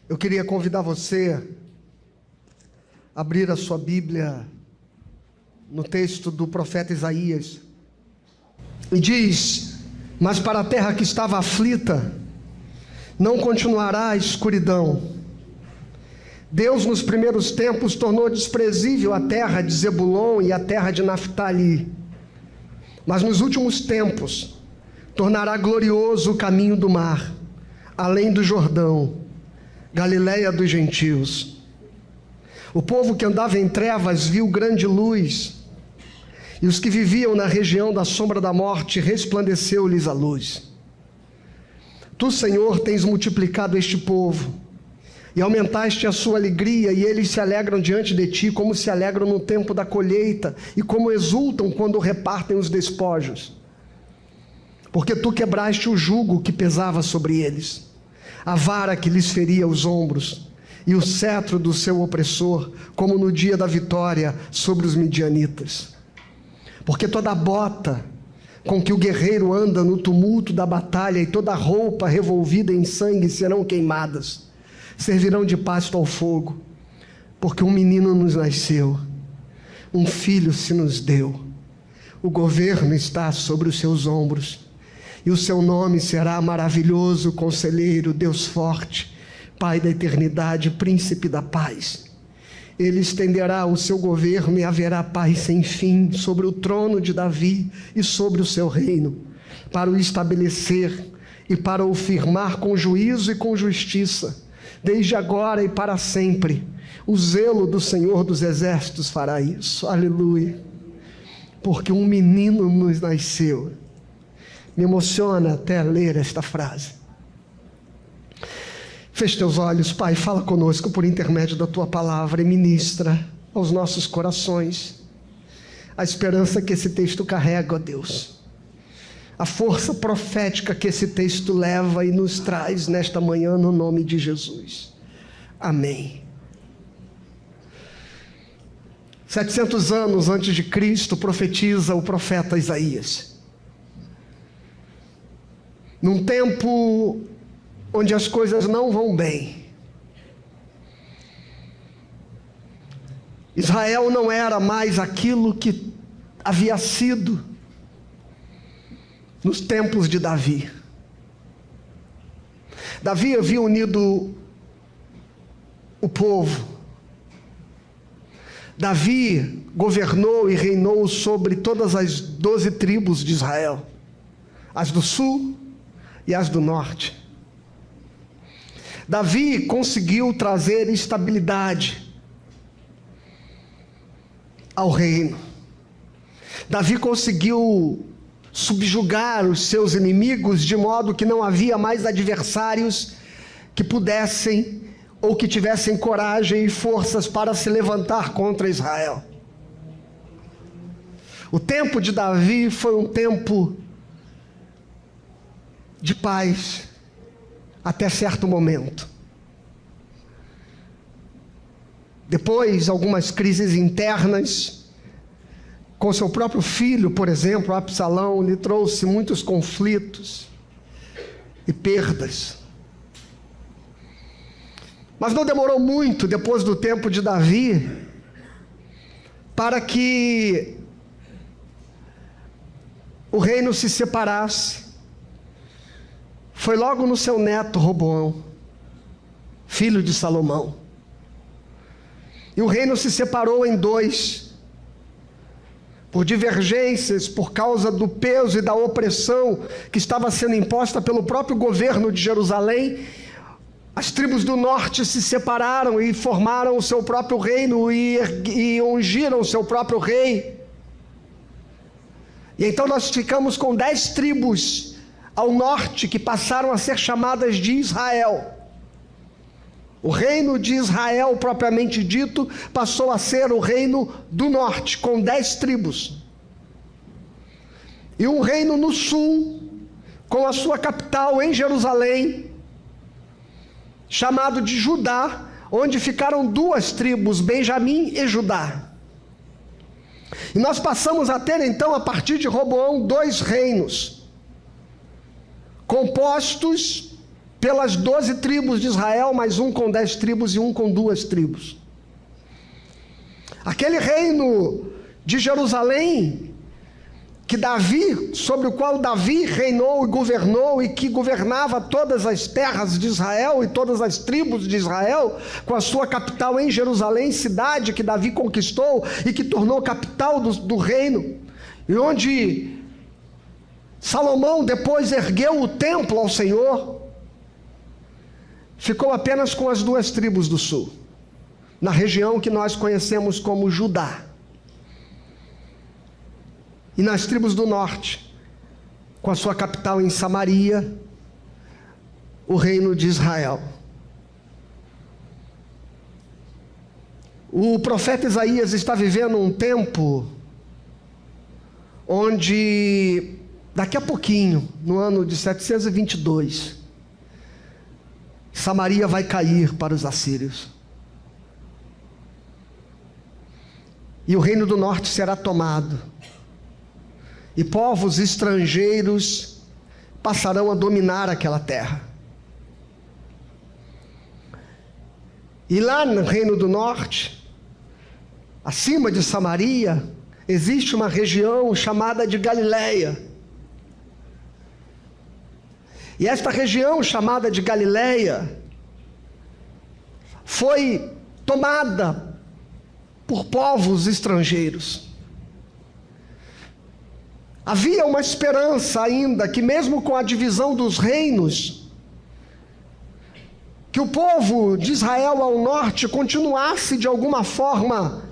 Eu queria convidar você a abrir a sua Bíblia no texto do profeta Isaías. E diz: mas para a terra que estava aflita, não continuará a escuridão. Deus nos primeiros tempos tornou desprezível a terra de Zebulon e a terra de Naftali. Mas nos últimos tempos, tornará glorioso o caminho do mar, além do Jordão, Galileia dos gentios. O povo que andava em trevas viu grande luz, e os que viviam na região da sombra da morte, resplandeceu-lhes a luz. Tu, Senhor, tens multiplicado este povo, e aumentaste a sua alegria, e eles se alegram diante de ti, como se alegram no tempo da colheita, e como exultam quando repartem os despojos. Porque tu quebraste o jugo que pesava sobre eles, a vara que lhes feria os ombros, e o cetro do seu opressor, como no dia da vitória sobre os midianitas. Porque toda a bota com que o guerreiro anda no tumulto da batalha e toda a roupa revolvida em sangue serão queimadas, servirão de pasto ao fogo, porque um menino nos nasceu, um filho se nos deu, o governo está sobre os seus ombros, e o seu nome será Maravilhoso Conselheiro, Deus Forte, Pai da Eternidade, Príncipe da Paz. Ele estenderá o seu governo e haverá paz sem fim sobre o trono de Davi e sobre o seu reino, para o estabelecer e para o firmar com juízo e com justiça, desde agora e para sempre. O zelo do Senhor dos Exércitos fará isso. Aleluia. Porque um menino nos nasceu. Me emociona até ler esta frase. Feche teus olhos, Pai, fala conosco por intermédio da Tua palavra e ministra aos nossos corações a esperança que esse texto carrega, ó Deus, a força profética que esse texto leva e nos traz nesta manhã, no nome de Jesus. Amém. 700 anos antes de Cristo, profetiza o profeta Isaías. Num tempo onde as coisas não vão bem. Israel não era mais aquilo que havia sido nos tempos de Davi. Davi havia unido o povo. Davi governou e reinou sobre todas as 12 tribos de Israel, as do sul e as do norte. Davi conseguiu trazer estabilidade ao reino. Davi conseguiu subjugar os seus inimigos de modo que não havia mais adversários que pudessem ou que tivessem coragem e forças para se levantar contra Israel. O tempo de Davi foi um tempo de paz até certo momento. Depois, algumas crises internas, com seu próprio filho, por exemplo, Absalão, lhe trouxe muitos conflitos e perdas. Mas não demorou muito, depois do tempo de Davi, para que o reino se separasse. Foi logo no seu neto Roboão, filho de Salomão. E o reino se separou em dois, por divergências, por causa do peso e da opressão que estava sendo imposta pelo próprio governo de Jerusalém. As tribos do norte se separaram e formaram o seu próprio reino e ungiram o seu próprio rei. E então nós ficamos com 10 tribos ao norte, que passaram a ser chamadas de Israel. O reino de Israel, propriamente dito, passou a ser o reino do norte, com 10 tribos. E um reino no sul, com a sua capital em Jerusalém, chamado de Judá, onde ficaram 2 tribos, Benjamim e Judá. E nós passamos a ter então, a partir de Roboão, 2 reinos, compostos pelas 12 tribos de Israel, mais um com 10 tribos e um com 2 tribos. Aquele reino de Jerusalém, sobre o qual Davi reinou e governou, e que governava todas as terras de Israel e todas as tribos de Israel, com a sua capital em Jerusalém, cidade que Davi conquistou e que tornou capital do reino, e onde Salomão depois ergueu o templo ao Senhor, ficou apenas com as 2 tribos do sul, na região que nós conhecemos como Judá. E nas tribos do norte, com a sua capital em Samaria, o reino de Israel. O profeta Isaías está vivendo um tempo onde, daqui a pouquinho, no ano de 722, Samaria vai cair para os assírios. E o reino do norte será tomado. E povos estrangeiros passarão a dominar aquela terra. E lá no reino do norte, acima de Samaria, existe uma região chamada de Galileia. E esta região chamada de Galileia foi tomada por povos estrangeiros. Havia uma esperança ainda que, mesmo com a divisão dos reinos, que o povo de Israel ao norte continuasse de alguma forma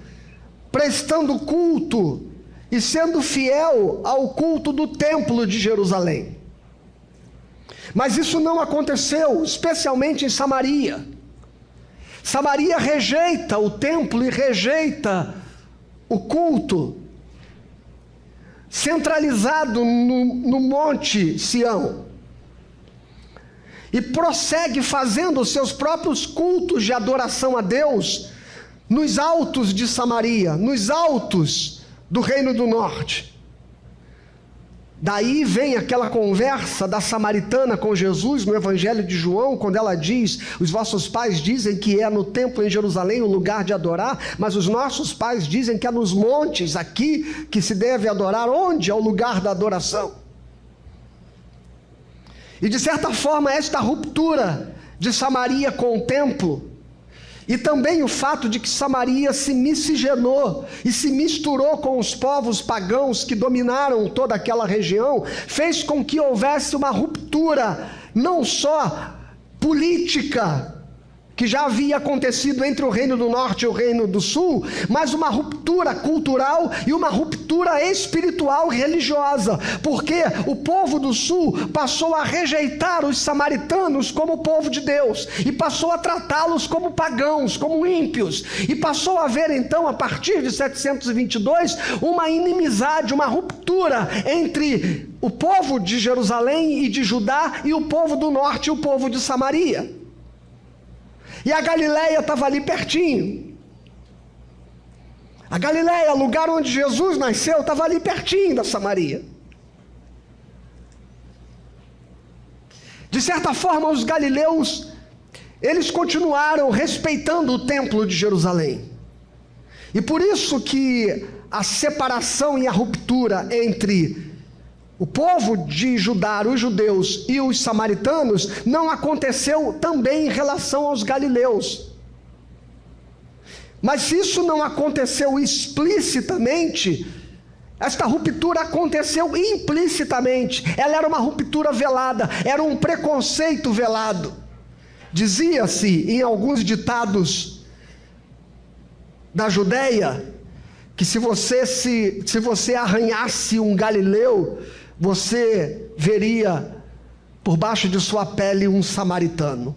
prestando culto e sendo fiel ao culto do templo de Jerusalém. Mas isso não aconteceu, especialmente em Samaria. Samaria rejeita o templo e rejeita o culto centralizado no Monte Sião, e prossegue fazendo os seus próprios cultos de adoração a Deus nos altos de Samaria, nos altos do Reino do Norte. Daí vem aquela conversa da samaritana com Jesus no Evangelho de João, quando ela diz: os vossos pais dizem que é no templo em Jerusalém o lugar de adorar, mas os nossos pais dizem que é nos montes aqui que se deve adorar. Onde é o lugar da adoração? E de certa forma esta ruptura de Samaria com o templo, e também o fato de que Samaria se miscigenou e se misturou com os povos pagãos que dominaram toda aquela região, fez com que houvesse uma ruptura, não só política, que já havia acontecido entre o Reino do Norte e o Reino do Sul, mas uma ruptura cultural e uma ruptura espiritual religiosa, porque o povo do Sul passou a rejeitar os samaritanos como povo de Deus, e passou a tratá-los como pagãos, como ímpios, e passou a haver então, a partir de 722, uma inimizade, uma ruptura entre o povo de Jerusalém e de Judá e o povo do norte e o povo de Samaria. E a Galileia estava ali pertinho. A Galileia, lugar onde Jesus nasceu, estava ali pertinho da Samaria. De certa forma, os galileus, eles continuaram respeitando o templo de Jerusalém. E por isso que a separação e a ruptura entre o povo de Judá, os judeus e os samaritanos, não aconteceu também em relação aos galileus. Mas se isso não aconteceu explicitamente, esta ruptura aconteceu implicitamente. Ela era uma ruptura velada, era um preconceito velado. Dizia-se em alguns ditados da Judéia que se você arranhasse um galileu, você veria por baixo de sua pele um samaritano.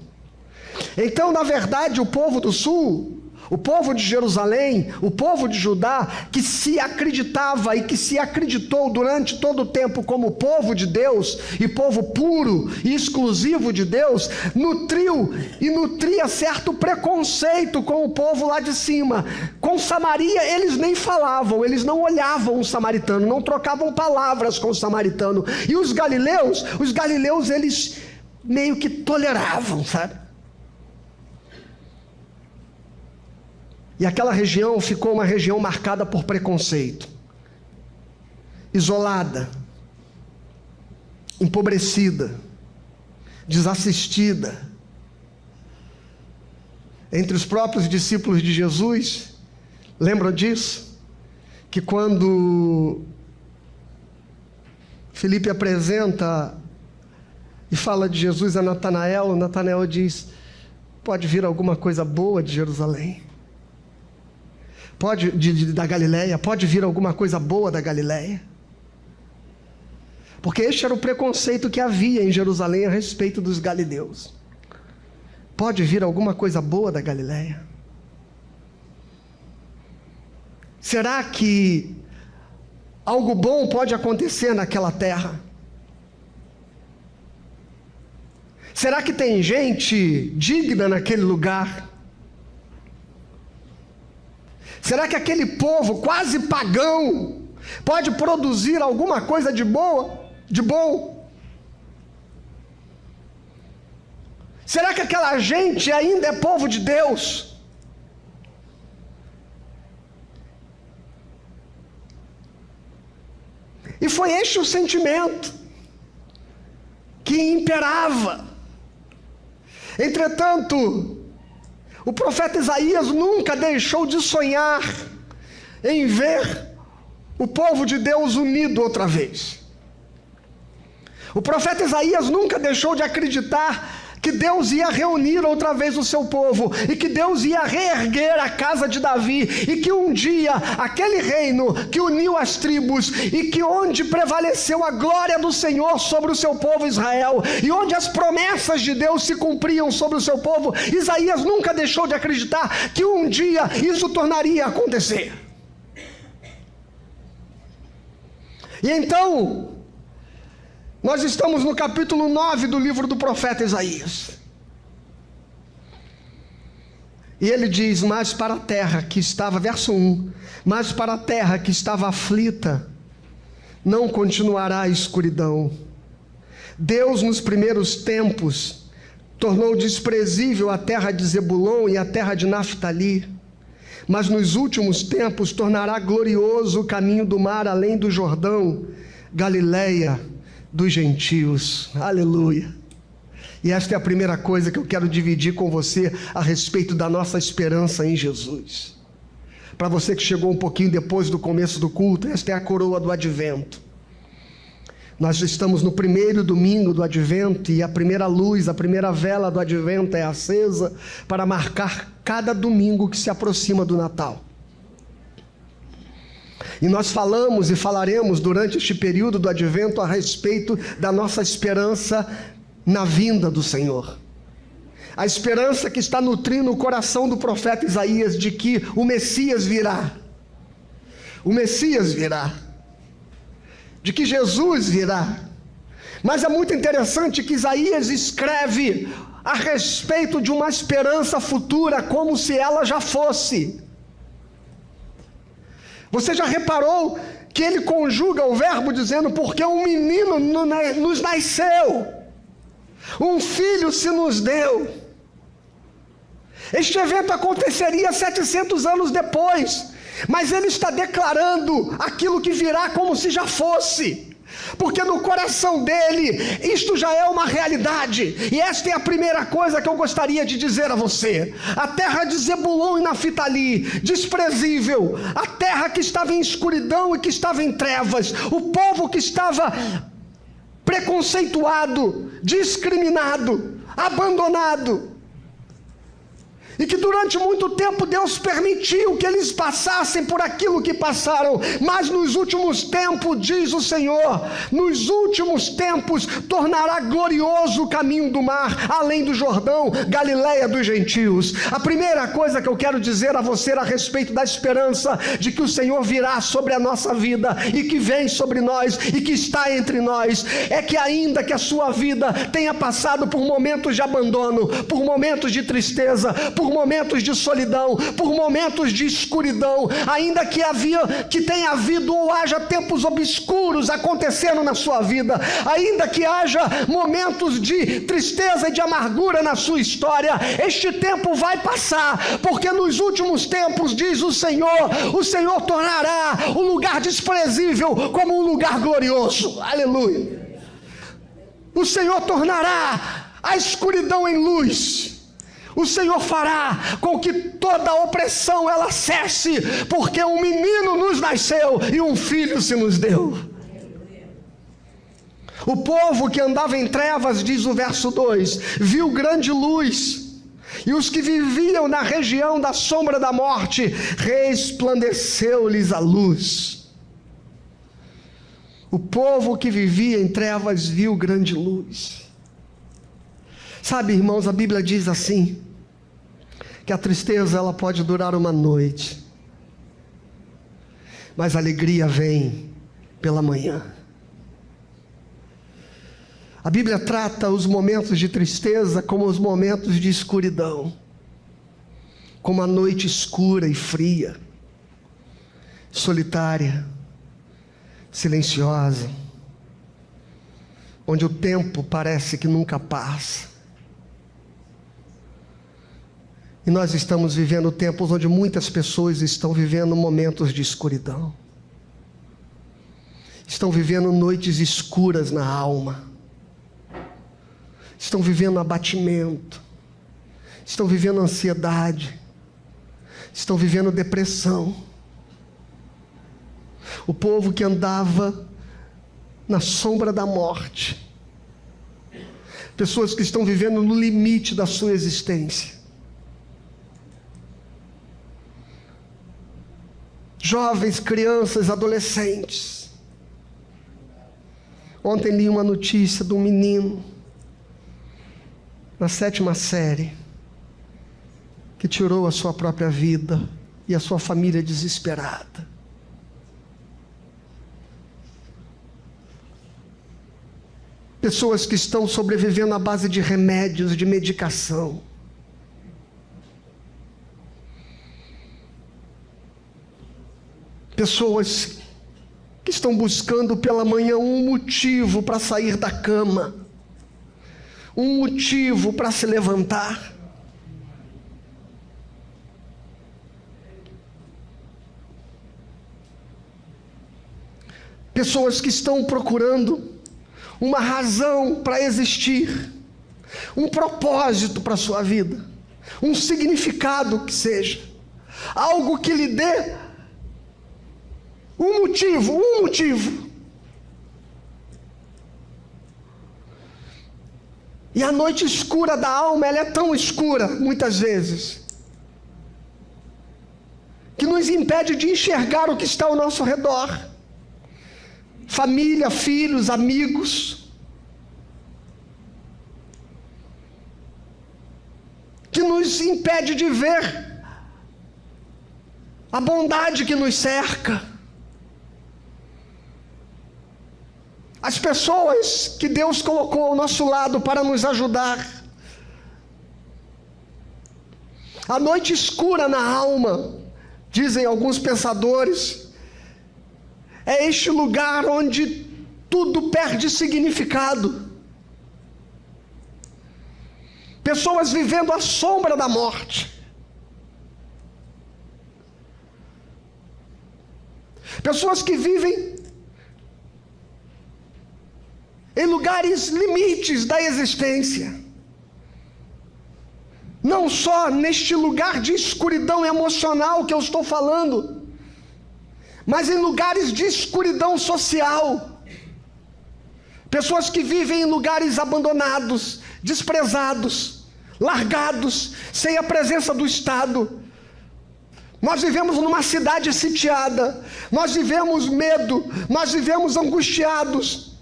Então, na verdade, o povo do sul, o povo de Jerusalém, o povo de Judá, que se acreditava e que se acreditou durante todo o tempo como povo de Deus, e povo puro e exclusivo de Deus, nutria certo preconceito com o povo lá de cima. Com Samaria eles nem falavam, eles não olhavam o samaritano, não trocavam palavras com o samaritano. E os galileus eles meio que toleravam, sabe? E aquela região ficou uma região marcada por preconceito, isolada, empobrecida, desassistida. Entre os próprios discípulos de Jesus, lembram disso? Que quando Filipe apresenta e fala de Jesus a Natanael, Natanael diz: pode vir alguma coisa boa de Jerusalém? Da Galileia? Pode vir alguma coisa boa da Galileia? Porque este era o preconceito que havia em Jerusalém a respeito dos galileus. Pode vir alguma coisa boa da Galileia? Será que algo bom pode acontecer naquela terra? Será que tem gente digna naquele lugar? Será que aquele povo quase pagão pode produzir alguma coisa de bom? Será que aquela gente ainda é povo de Deus? E foi este o sentimento que imperava. Entretanto, o profeta Isaías nunca deixou de sonhar em ver o povo de Deus unido outra vez. O profeta Isaías nunca deixou de acreditar que Deus ia reunir outra vez o seu povo, e que Deus ia reerguer a casa de Davi, e que um dia aquele reino que uniu as tribos, e que onde prevaleceu a glória do Senhor sobre o seu povo Israel, e onde as promessas de Deus se cumpriam sobre o seu povo, Isaías nunca deixou de acreditar que um dia isso tornaria a acontecer. E então, nós estamos no capítulo 9 do livro do profeta Isaías. E ele diz: mas para a terra que estava, verso 1, mas para a terra que estava aflita, não continuará a escuridão. Deus nos primeiros tempos tornou desprezível a terra de Zebulon e a terra de Naftali, mas nos últimos tempos tornará glorioso o caminho do mar além do Jordão, Galileia dos gentios. Aleluia. E esta é a primeira coisa que eu quero dividir com você a respeito da nossa esperança em Jesus. Para você que chegou um pouquinho depois do começo do culto, esta é a coroa do advento. Nós estamos no primeiro domingo do advento, e a primeira luz, a primeira vela do advento é acesa para marcar cada domingo que se aproxima do Natal. E nós falamos e falaremos durante este período do advento a respeito da nossa esperança na vinda do Senhor. A esperança que está nutrindo o coração do profeta Isaías de que o Messias virá. O Messias virá. De que Jesus virá. Mas é muito interessante que Isaías escreve a respeito de uma esperança futura como se ela já fosse. Você já reparou que ele conjuga o verbo dizendo: porque um menino nos nasceu, um filho se nos deu. Este evento aconteceria 700 anos depois, mas ele está declarando aquilo que virá como se já fosse. Porque no coração dele, isto já é uma realidade. E esta é a primeira coisa que eu gostaria de dizer a você. A terra de Zebulon e Naftali, desprezível, a terra que estava em escuridão e que estava em trevas, o povo que estava preconceituado, discriminado, abandonado, e que durante muito tempo Deus permitiu que eles passassem por aquilo que passaram, mas nos últimos tempos, diz o Senhor, nos últimos tempos tornará glorioso o caminho do mar, além do Jordão, Galileia dos gentios. A primeira coisa que eu quero dizer a você a respeito da esperança de que o Senhor virá sobre a nossa vida, e que vem sobre nós, e que está entre nós, é que ainda que a sua vida tenha passado por momentos de abandono, por momentos de tristeza, por por momentos de solidão, por momentos de escuridão, ainda que tenha havido ou haja tempos obscuros acontecendo na sua vida, ainda que haja momentos de tristeza e de amargura na sua história, este tempo vai passar, porque nos últimos tempos, diz o Senhor tornará o lugar desprezível como um lugar glorioso. Aleluia. O Senhor tornará a escuridão em luz. O Senhor fará com que toda a opressão ela cesse, porque um menino nos nasceu e um filho se nos deu. O povo que andava em trevas, diz o verso 2, viu grande luz, e os que viviam na região da sombra da morte, resplandeceu-lhes a luz. O povo que vivia em trevas viu grande luz. Sabe, irmãos, a Bíblia diz assim, que a tristeza ela pode durar uma noite, mas a alegria vem pela manhã. A Bíblia trata os momentos de tristeza como os momentos de escuridão, como a noite escura e fria, solitária, silenciosa, onde o tempo parece que nunca passa. E nós estamos vivendo tempos onde muitas pessoas estão vivendo momentos de escuridão, estão vivendo noites escuras na alma, estão vivendo abatimento, estão vivendo ansiedade, estão vivendo depressão. O povo que andava na sombra da morte, pessoas que estão vivendo no limite da sua existência, jovens, crianças, adolescentes. Ontem li uma notícia de um menino na 7ª série que tirou a sua própria vida e a sua família desesperada. Pessoas que estão sobrevivendo à base de remédios, de medicação. Pessoas que estão buscando pela manhã um motivo para sair da cama, um motivo para se levantar. Pessoas que estão procurando uma razão para existir, um propósito para a sua vida, um significado que seja, algo que lhe dê um motivo. E a noite escura da alma, ela é tão escura, muitas vezes, que nos impede de enxergar o que está ao nosso redor. Família, filhos, amigos, que nos impede de ver a bondade que nos cerca. As pessoas que Deus colocou ao nosso lado para nos ajudar. A noite escura na alma, dizem alguns pensadores, é este lugar onde tudo perde significado. Pessoas vivendo à sombra da morte. Pessoas que vivem em lugares limites da existência. Não só neste lugar de escuridão emocional que eu estou falando, mas em lugares de escuridão social. Pessoas que vivem em lugares abandonados, desprezados, largados, sem a presença do Estado. Nós vivemos numa cidade sitiada, nós vivemos medo, nós vivemos angustiados.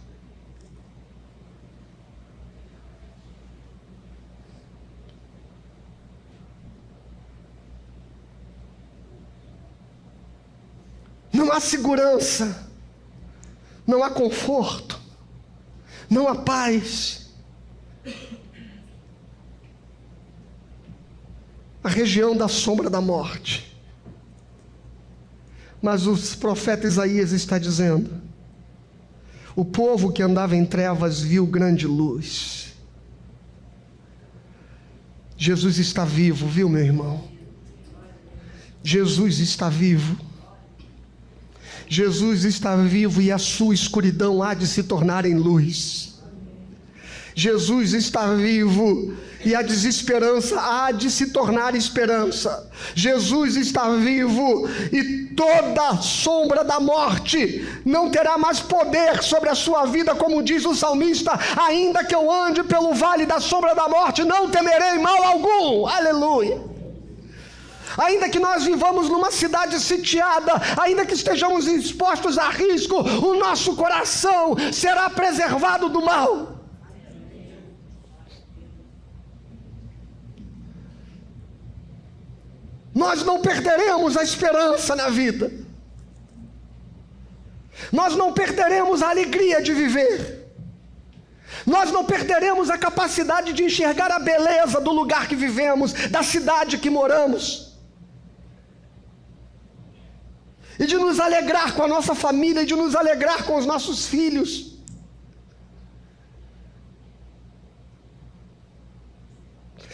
Não há segurança, não há conforto, não há paz. a região da sombra da morte. Mas o profeta Isaías está dizendo: o povo que andava em trevas viu grande luz. Jesus está vivo, viu, meu irmão? Jesus está vivo. Jesus está vivo e a sua escuridão há de se tornar em luz. Jesus está vivo e a desesperança há de se tornar esperança. Jesus está vivo e toda sombra da morte não terá mais poder sobre a sua vida, como diz o salmista: ainda que eu ande pelo vale da sombra da morte, não temerei mal algum. Aleluia. Ainda que nós vivamos numa cidade sitiada, ainda que estejamos expostos a risco, o nosso coração será preservado do mal. Nós não perderemos a esperança na vida. Nós não perderemos a alegria de viver. Nós não perderemos a capacidade de enxergar a beleza do lugar que vivemos, da cidade que moramos. E de nos alegrar com a nossa família, e de nos alegrar com os nossos filhos.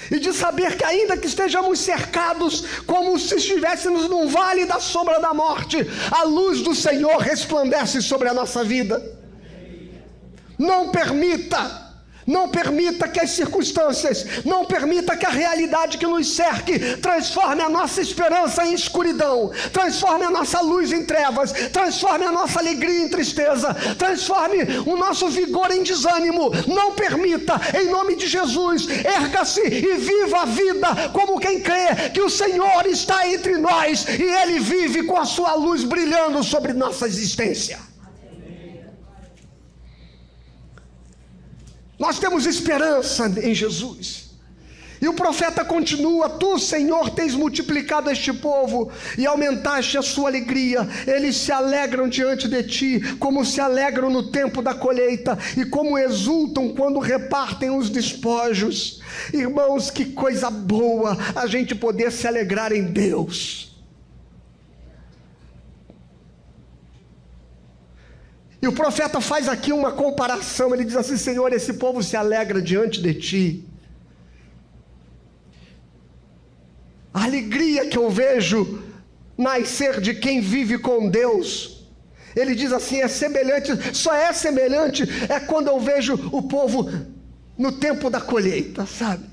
E de saber que ainda que estejamos cercados, como se estivéssemos num vale da sombra da morte, a luz do Senhor resplandece sobre a nossa vida. Não permita que as circunstâncias, não permita que a realidade que nos cerque transforme a nossa esperança em escuridão, transforme a nossa luz em trevas, transforme a nossa alegria em tristeza, transforme o nosso vigor em desânimo. Não permita, em nome de Jesus. Erga-se e viva a vida como quem crê que o Senhor está entre nós e Ele vive com a sua luz brilhando sobre nossa existência. Nós temos esperança em Jesus. E o profeta continua: tu, Senhor, tens multiplicado este povo e aumentaste a sua alegria. Eles se alegram diante de ti, como se alegram no tempo da colheita, e como exultam quando repartem os despojos. Irmãos, que coisa boa a gente poder se alegrar em Deus. E o profeta faz aqui uma comparação. Ele diz assim: Senhor, esse povo se alegra diante de ti. A alegria que eu vejo nascer de quem vive com Deus, ele diz assim, é semelhante, só é semelhante é quando eu vejo o povo no tempo da colheita, sabe?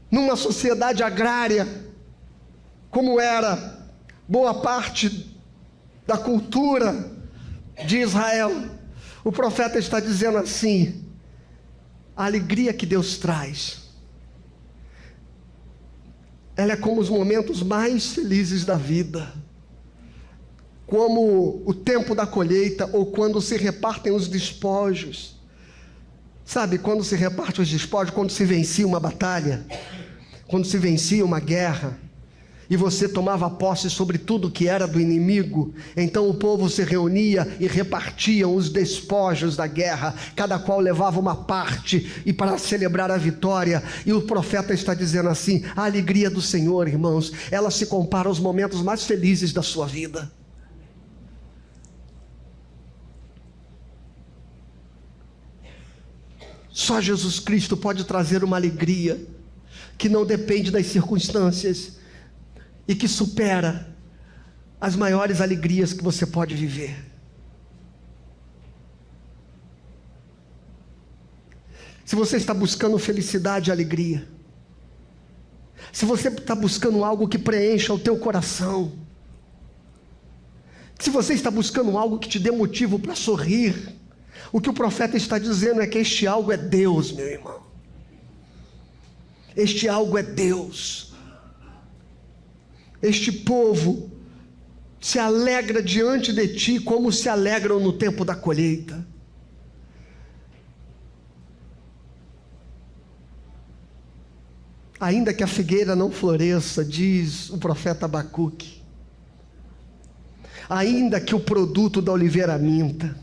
Numa sociedade agrária, como era boa parte da cultura de Israel, o profeta está dizendo assim: a alegria que Deus traz, ela é como os momentos mais felizes da vida, como o tempo da colheita, ou quando se repartem os despojos. Sabe, quando se reparte os despojos, quando se vencia uma batalha, quando se vencia uma guerra, e você tomava posse sobre tudo que era do inimigo, então o povo se reunia e repartiam os despojos da guerra, cada qual levava uma parte, e para celebrar a vitória. E o profeta está dizendo assim: a alegria do Senhor, irmãos, ela se compara aos momentos mais felizes da sua vida. Só Jesus Cristo pode trazer uma alegria que não depende das circunstâncias e que supera as maiores alegrias que você pode viver. Se você está buscando felicidade e alegria, se você está buscando algo que preencha o teu coração, se você está buscando algo que te dê motivo para sorrir, o que o profeta está dizendo é que este algo é Deus, meu irmão. Este algo é Deus. Este povo se alegra diante de ti como se alegram no tempo da colheita. Ainda que a figueira não floresça, diz o profeta Abacuque, ainda que o produto da oliveira minta,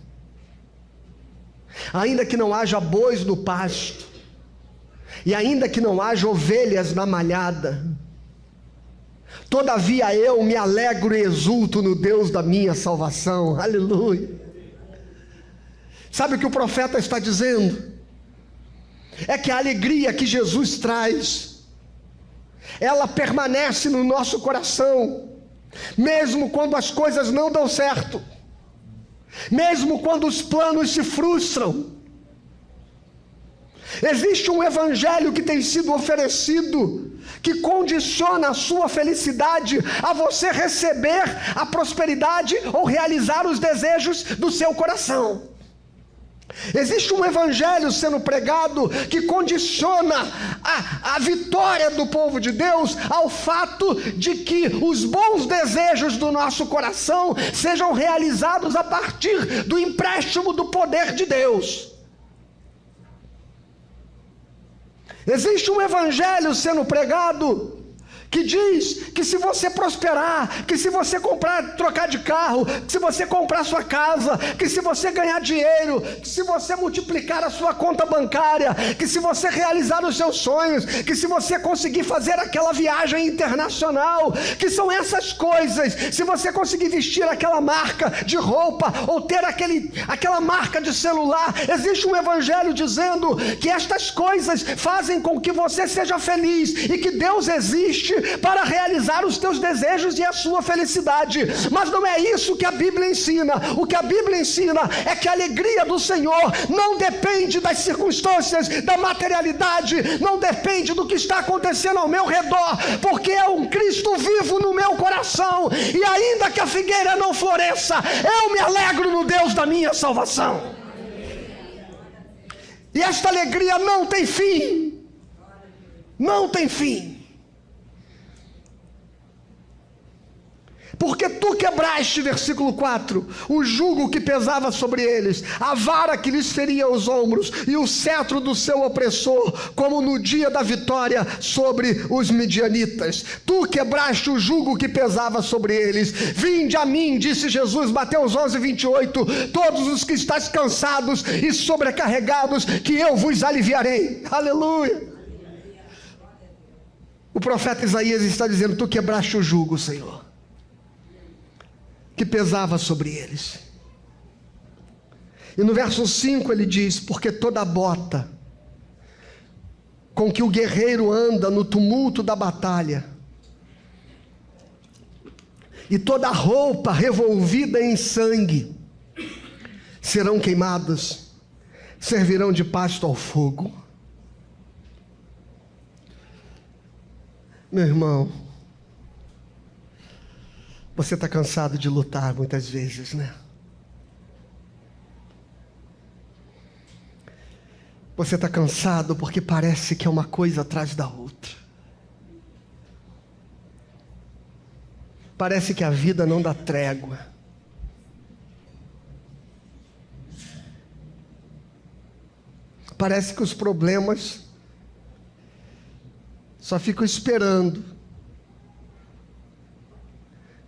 ainda que não haja bois no pasto, E ainda que não haja ovelhas na malhada, todavia eu me alegro e exulto no Deus da minha salvação. Aleluia. Sabe o que o profeta está dizendo? É que a alegria que Jesus traz, ela permanece no nosso coração, mesmo quando as coisas não dão certo, mesmo quando os planos se frustram. Existe um evangelho que tem sido oferecido, que condiciona a sua felicidade a você receber a prosperidade ou realizar os desejos do seu coração. Existe um evangelho sendo pregado que condiciona a vitória do povo de Deus ao fato de que os bons desejos do nosso coração sejam realizados a partir do empréstimo do poder de Deus. Existe um evangelho sendo pregado que diz que se você prosperar, que se você trocar de carro, que se você comprar sua casa, que se você ganhar dinheiro, que se você multiplicar a sua conta bancária, que se você realizar os seus sonhos, que se você conseguir fazer aquela viagem internacional, que são essas coisas, se você conseguir vestir aquela marca de roupa, ou ter aquela marca de celular, existe um evangelho dizendo que estas coisas fazem com que você seja feliz, e que Deus existe para realizar os teus desejos e a sua felicidade. Mas não é isso que a Bíblia ensina. O que a Bíblia ensina é que a alegria do Senhor não depende das circunstâncias, da materialidade, não depende do que está acontecendo ao meu redor, porque é um Cristo vivo no meu coração, e ainda que a figueira não floresça, eu me alegro no Deus da minha salvação. E esta alegria não tem fim. Não tem fim. Porque tu quebraste, versículo 4, o jugo que pesava sobre eles, a vara que lhes feria os ombros, e o cetro do seu opressor, como no dia da vitória sobre os midianitas. Tu quebraste o jugo que pesava sobre eles. Vinde a mim, disse Jesus, Mateus 11, 28, todos os que estáis cansados e sobrecarregados, que eu vos aliviarei. Aleluia. O profeta Isaías está dizendo: tu quebraste o jugo, Senhor, que pesava sobre eles. E no verso 5 ele diz: porque toda bota com que o guerreiro anda no tumulto da batalha, e toda roupa revolvida em sangue, serão queimadas, servirão de pasto ao fogo. Meu irmão, você está cansado de lutar muitas vezes, né? Você está cansado porque parece que é uma coisa atrás da outra. Parece que a vida não dá trégua. Parece que os problemas só ficam esperando.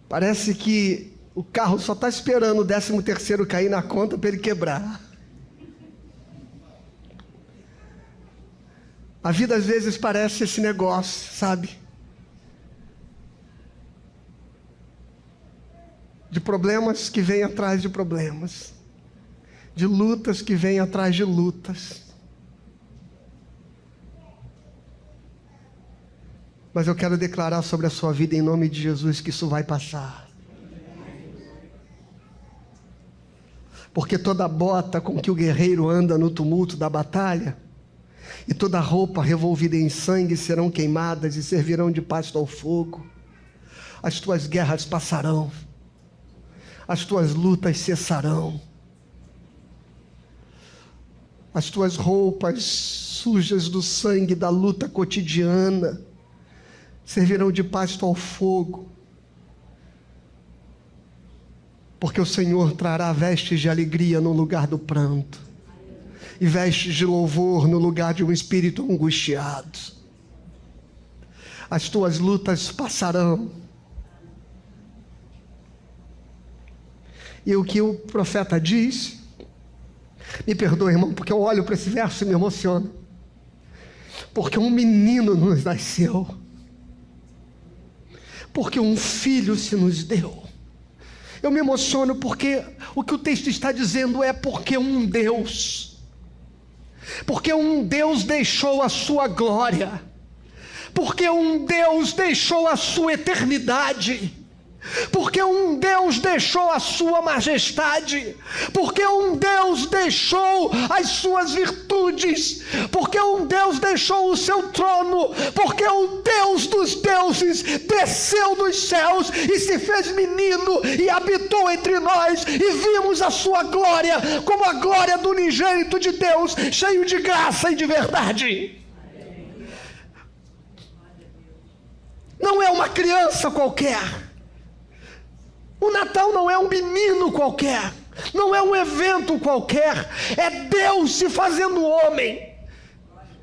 Parece que o carro só está esperando o 13º cair na conta para ele quebrar. A vida às vezes parece esse negócio, sabe? De problemas que vêm atrás de problemas. De lutas que vêm atrás de lutas. Mas eu quero declarar sobre a sua vida, em nome de Jesus, que isso vai passar. Porque toda bota com que o guerreiro anda no tumulto da batalha, e toda roupa revolvida em sangue serão queimadas e servirão de pasto ao fogo. As tuas guerras passarão, as tuas lutas cessarão, as tuas roupas sujas do sangue da luta cotidiana servirão de pasto ao fogo, porque o Senhor trará vestes de alegria no lugar do pranto, e vestes de louvor no lugar de um espírito angustiado. As tuas lutas passarão. E o que o profeta diz, me perdoe, irmão, porque eu olho para esse verso e me emociono. Porque um menino nos nasceu, porque um filho se nos deu. Eu me emociono porque o que o texto está dizendo é porque um Deus deixou a sua glória, porque um Deus deixou a sua eternidade, porque um Deus deixou a sua majestade, porque um Deus deixou as suas virtudes, porque um Deus deixou o seu trono, porque o Deus dos deuses desceu dos céus e se fez menino e habitou entre nós, e vimos a sua glória como a glória do unigênito de Deus, cheio de graça e de verdade. Não é uma criança qualquer. O Natal não é um menino qualquer, não é um evento qualquer, é Deus se fazendo homem.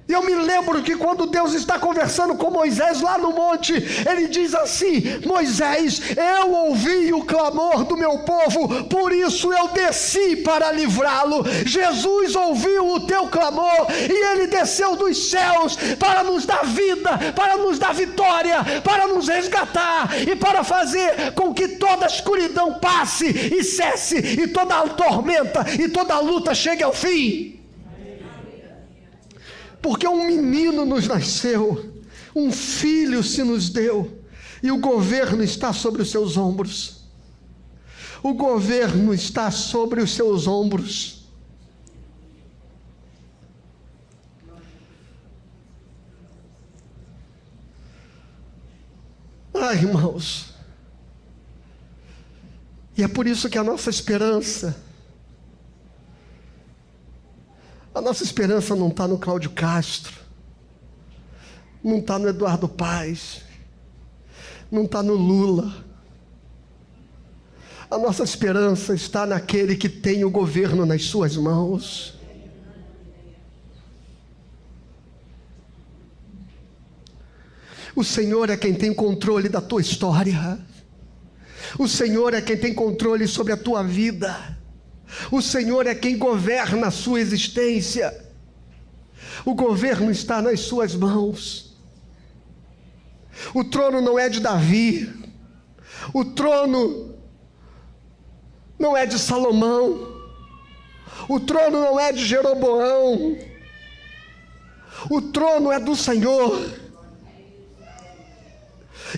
E eu me lembro que quando Deus está conversando com Moisés lá no monte, ele diz assim: Moisés, eu ouvi o clamor do meu povo, por isso eu desci para livrá-lo. Jesus ouviu o teu clamor e ele desceu dos céus para nos dar vida, para nos dar vitória, para nos resgatar e para fazer com que toda a escuridão passe e cesse, e toda a tormenta e toda a luta chegue ao fim. Porque um menino nos nasceu, um filho se nos deu, e o governo está sobre os seus ombros. O governo está sobre os seus ombros. Ai, irmãos, e é por isso que a nossa esperança não está no Cláudio Castro, não está no Eduardo Paes, não está no Lula. A nossa esperança está naquele que tem o governo nas suas mãos. O Senhor é quem tem controle da tua história. O Senhor é quem tem controle sobre a tua vida. O Senhor é quem governa a sua existência. O governo está nas suas mãos. O trono não é de Davi. O trono não é de Salomão. O trono não é de Jeroboão. O trono é do Senhor.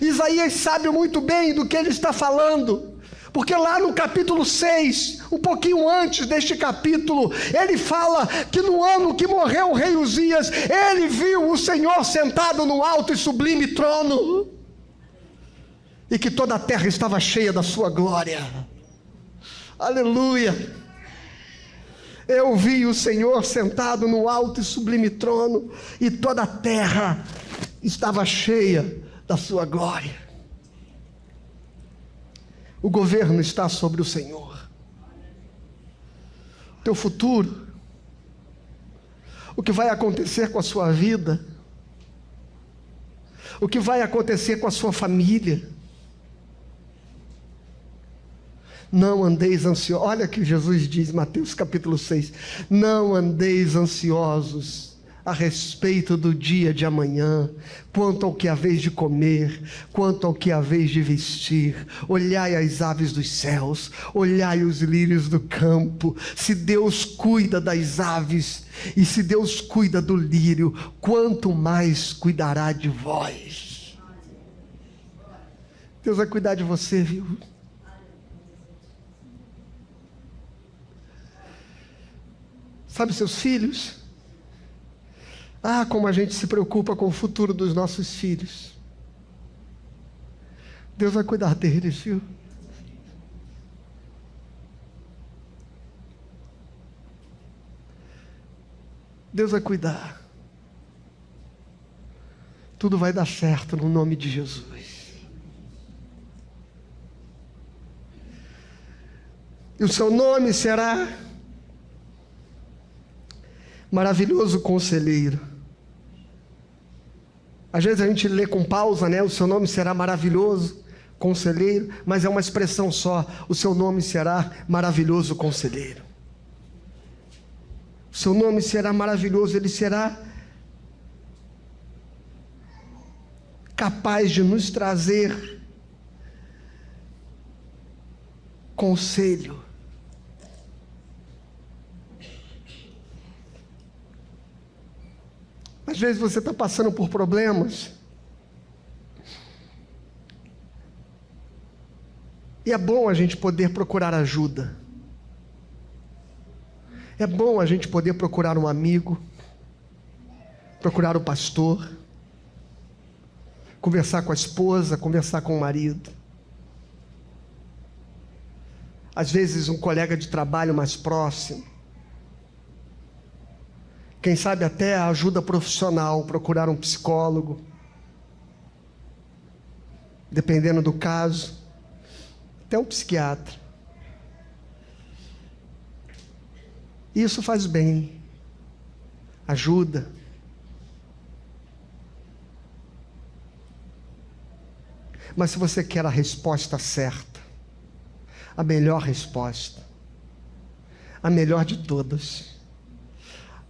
Isaías sabe muito bem do que ele está falando, porque lá no capítulo 6, um pouquinho antes deste capítulo, ele fala que no ano que morreu o rei Uzias, ele viu o Senhor sentado no alto e sublime trono, e que toda a terra estava cheia da sua glória. Aleluia! Eu vi o Senhor sentado no alto e sublime trono, e toda a terra estava cheia da sua glória. O governo está sobre o Senhor. O teu futuro, o que vai acontecer com a sua vida, o que vai acontecer com a sua família. Não andeis ansiosos. Olha que Jesus diz, Mateus capítulo 6, não andeis ansiosos a respeito do dia de amanhã, quanto ao que haveis de comer, quanto ao que haveis de vestir. Olhai as aves dos céus, olhai os lírios do campo. Se Deus cuida das aves, e se Deus cuida do lírio, quanto mais cuidará de vós. Deus vai cuidar de você, viu? Sabe seus filhos? Ah, como a gente se preocupa com o futuro dos nossos filhos. Deus vai cuidar deles, viu? Deus vai cuidar. Tudo vai dar certo no nome de Jesus. E o seu nome será Maravilhoso Conselheiro. Às vezes a gente lê com pausa, né? O seu nome será Maravilhoso Conselheiro, mas é uma expressão só. O seu nome será Maravilhoso Conselheiro. O seu nome será maravilhoso, ele será capaz de nos trazer conselho. Às vezes você está passando por problemas e é bom a gente poder procurar ajuda. É bom a gente poder procurar um amigo, procurar o pastor, conversar com a esposa, conversar com o marido. Às vezes um colega de trabalho mais próximo. Quem sabe até a ajuda profissional, procurar um psicólogo. Dependendo do caso, até um psiquiatra. Isso faz bem, ajuda. Mas se você quer a resposta certa, a melhor resposta, a melhor de todas,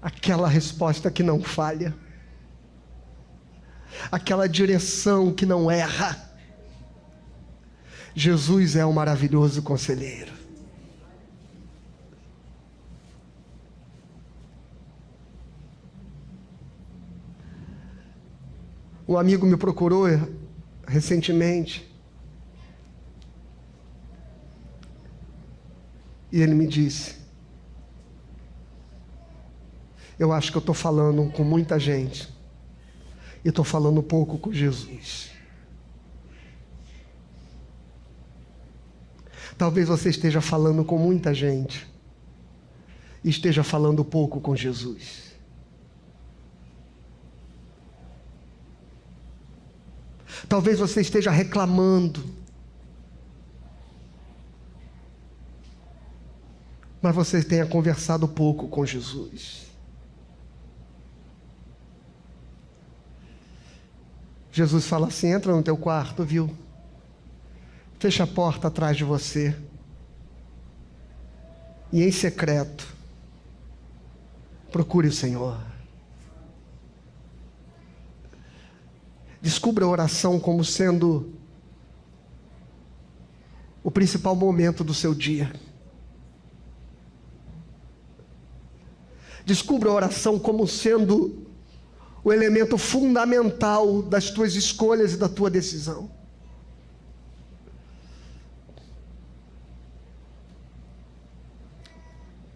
aquela resposta que não falha, aquela direção que não erra, Jesus é o maravilhoso conselheiro. Um amigo me procurou recentemente e ele me disse: eu acho que eu estou falando com muita gente e estou falando pouco com Jesus. Talvez você esteja falando com muita gente e esteja falando pouco com Jesus. Talvez você esteja reclamando, mas você tenha conversado pouco com Jesus. Jesus fala assim: entra no teu quarto, viu? Fecha a porta atrás de você e em secreto procure o Senhor. Descubra a oração como sendo o principal momento do seu dia. Descubra a oração como sendo o elemento fundamental das tuas escolhas e da tua decisão.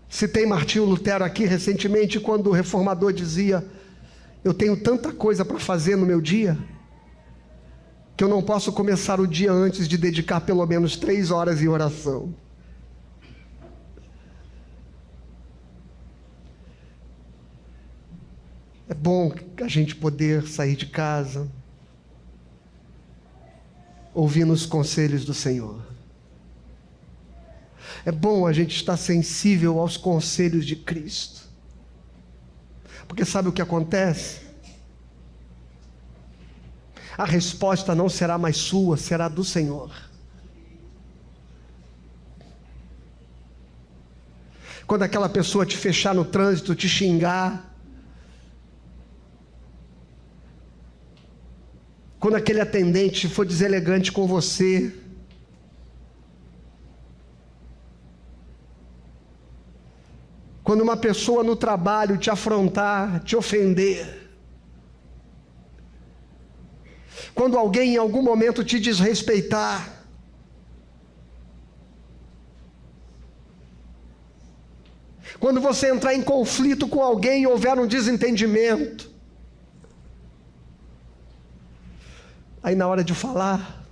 Citei Martinho Lutero aqui recentemente, quando o reformador dizia: eu tenho tanta coisa para fazer no meu dia, que eu não posso começar o dia antes de dedicar pelo menos 3 horas em oração. É bom a gente poder sair de casa ouvindo os conselhos do Senhor. É bom a gente estar sensível aos conselhos de Cristo. Porque sabe o que acontece? A resposta não será mais sua, será do Senhor. Quando aquela pessoa te fechar no trânsito, te xingar, quando aquele atendente for deselegante com você, quando uma pessoa no trabalho te afrontar, te ofender, quando alguém em algum momento te desrespeitar, quando você entrar em conflito com alguém e houver um desentendimento, aí na hora de falar,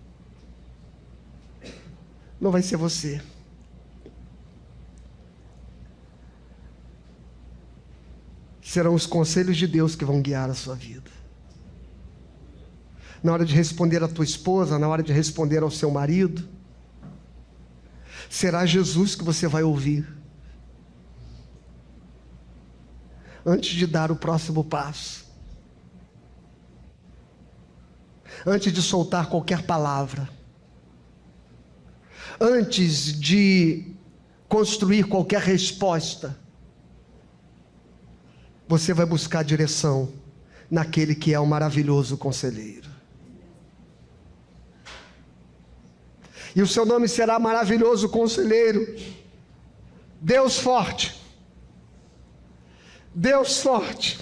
não vai ser você. Serão os conselhos de Deus que vão guiar a sua vida. Na hora de responder à tua esposa, na hora de responder ao seu marido, será Jesus que você vai ouvir, antes de dar o próximo passo, antes de soltar qualquer palavra, antes de construir qualquer resposta. Você vai buscar direção naquele que é o maravilhoso conselheiro. E o seu nome será Maravilhoso Conselheiro, Deus Forte. Deus Forte.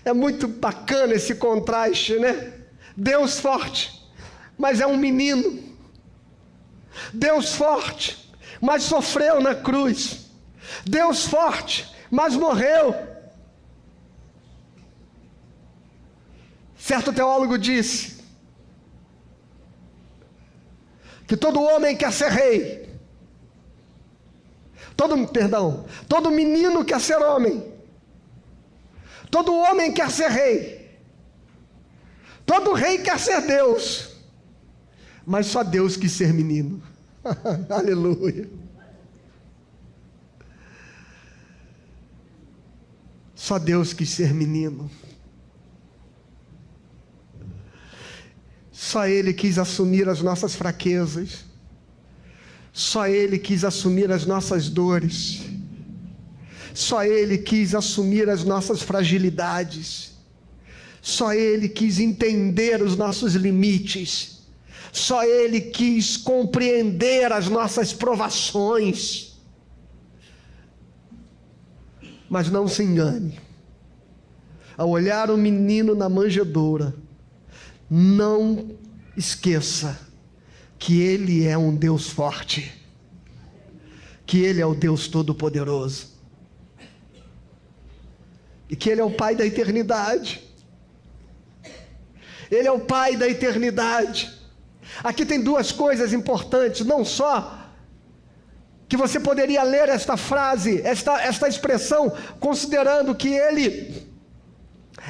É muito bacana esse contraste, né? Deus forte, mas é um menino. Deus forte, mas sofreu na cruz. Deus forte, mas morreu. Certo teólogo disse que todo homem quer ser rei. Todo menino quer ser homem. Todo homem quer ser rei. Todo rei quer ser Deus. Mas só Deus quis ser menino. Aleluia. Só Deus quis ser menino. Só Ele quis assumir as nossas fraquezas. Só Ele quis assumir as nossas dores. Só Ele quis assumir as nossas fragilidades. Só Ele quis entender os nossos limites. Só Ele quis compreender as nossas provações. Mas não se engane. Ao olhar o menino na manjedoura, não esqueça que Ele é um Deus forte. Que Ele é o Deus Todo-Poderoso. E que Ele é o Pai da eternidade. Ele é o Pai da eternidade. Aqui tem duas coisas importantes. Não só que você poderia ler esta frase, esta expressão, considerando que Ele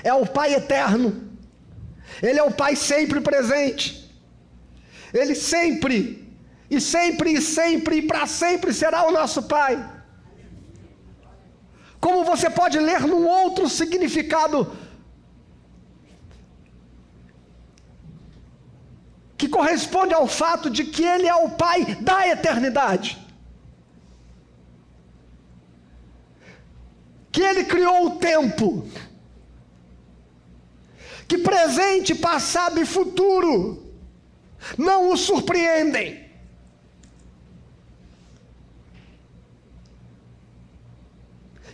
é o Pai eterno. Ele é o Pai sempre presente. Ele sempre, e sempre, e sempre, e para sempre será o nosso Pai. Como você pode ler num outro significado que corresponde ao fato de que Ele é o Pai da eternidade. Que Ele criou o tempo. Que presente, passado e futuro não o surpreendem.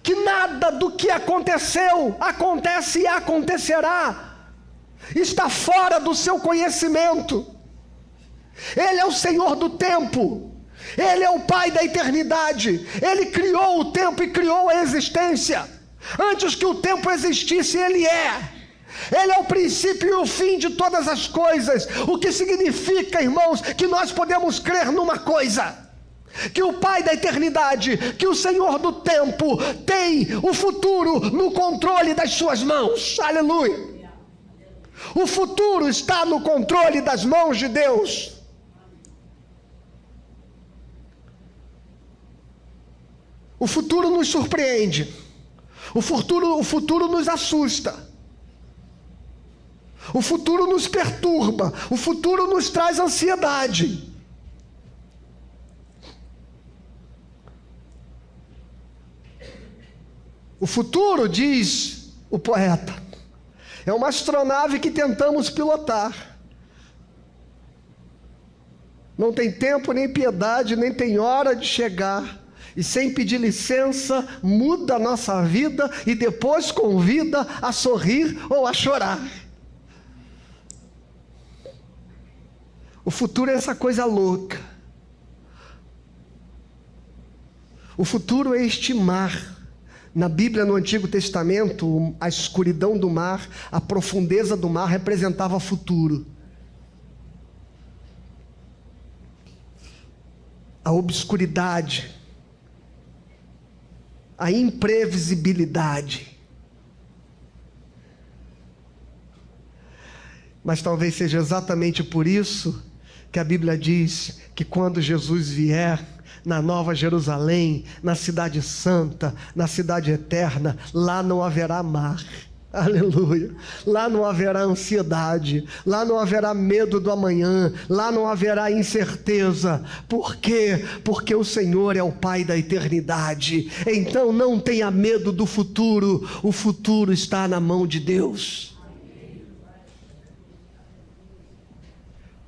Que nada do que aconteceu, acontece e acontecerá, está fora do seu conhecimento. Ele é o Senhor do tempo. Ele é o Pai da eternidade. Ele criou o tempo e criou a existência. Antes que o tempo existisse, Ele é. Ele é o princípio e o fim de todas as coisas. O que significa, irmãos, que nós podemos crer numa coisa: que o Pai da eternidade, que o Senhor do tempo, tem o futuro no controle das suas mãos. Aleluia. O futuro está no controle das mãos de Deus. O futuro nos surpreende. O futuro nos assusta. O futuro nos perturba. O futuro nos traz ansiedade. O futuro, diz o poeta, é uma astronave que tentamos pilotar. Não tem tempo, nem piedade, nem tem hora de chegar. E sem pedir licença, muda a nossa vida e depois convida a sorrir ou a chorar. O futuro é essa coisa louca. O futuro é este mar. Na Bíblia, no Antigo Testamento, a escuridão do mar, a profundeza do mar representava futuro. A obscuridade, a imprevisibilidade. Mas talvez seja exatamente por isso que a Bíblia diz que quando Jesus vier na Nova Jerusalém, na Cidade Santa, na Cidade Eterna, lá não haverá mar. Aleluia. Lá não haverá ansiedade, lá não haverá medo do amanhã, lá não haverá incerteza. Por quê? Porque o Senhor é o Pai da eternidade. Então não tenha medo do futuro, o futuro está na mão de Deus.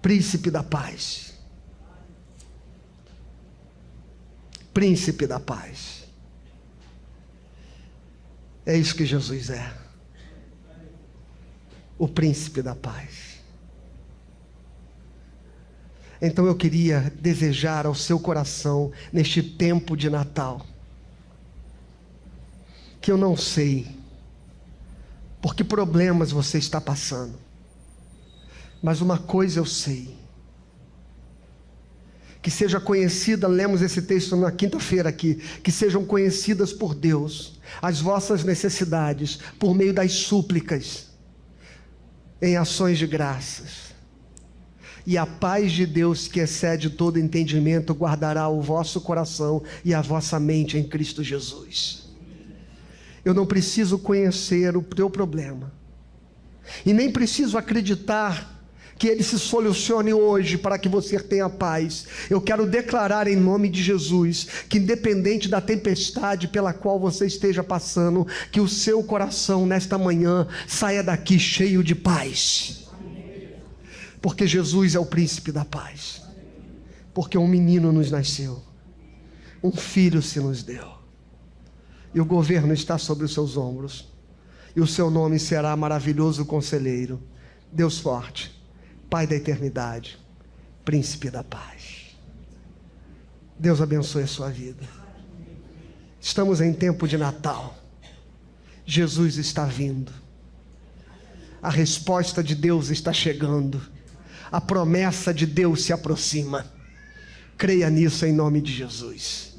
Príncipe da paz. Príncipe da paz. É isso que Jesus é. O príncipe da paz. Então eu queria desejar ao seu coração, neste tempo de Natal, que eu não sei por que problemas você está passando, mas uma coisa eu sei, que seja conhecida, lemos esse texto na quinta-feira aqui, que sejam conhecidas por Deus as vossas necessidades, por meio das súplicas, em ações de graças. E a paz de Deus, que excede todo entendimento, guardará o vosso coração e a vossa mente em Cristo Jesus. Eu não preciso conhecer o teu problema, e nem preciso acreditar que ele se solucione hoje para que você tenha paz. Eu quero declarar em nome de Jesus, que independente da tempestade pela qual você esteja passando, que o seu coração nesta manhã saia daqui cheio de paz. Porque Jesus é o príncipe da paz. Porque um menino nos nasceu, um filho se nos deu, e o governo está sobre os seus ombros, e o seu nome será Maravilhoso Conselheiro, Deus Forte, Pai da Eternidade, Príncipe da Paz. Deus abençoe a sua vida. Estamos em tempo de Natal. Jesus está vindo. A resposta de Deus está chegando. A promessa de Deus se aproxima. Creia nisso em nome de Jesus.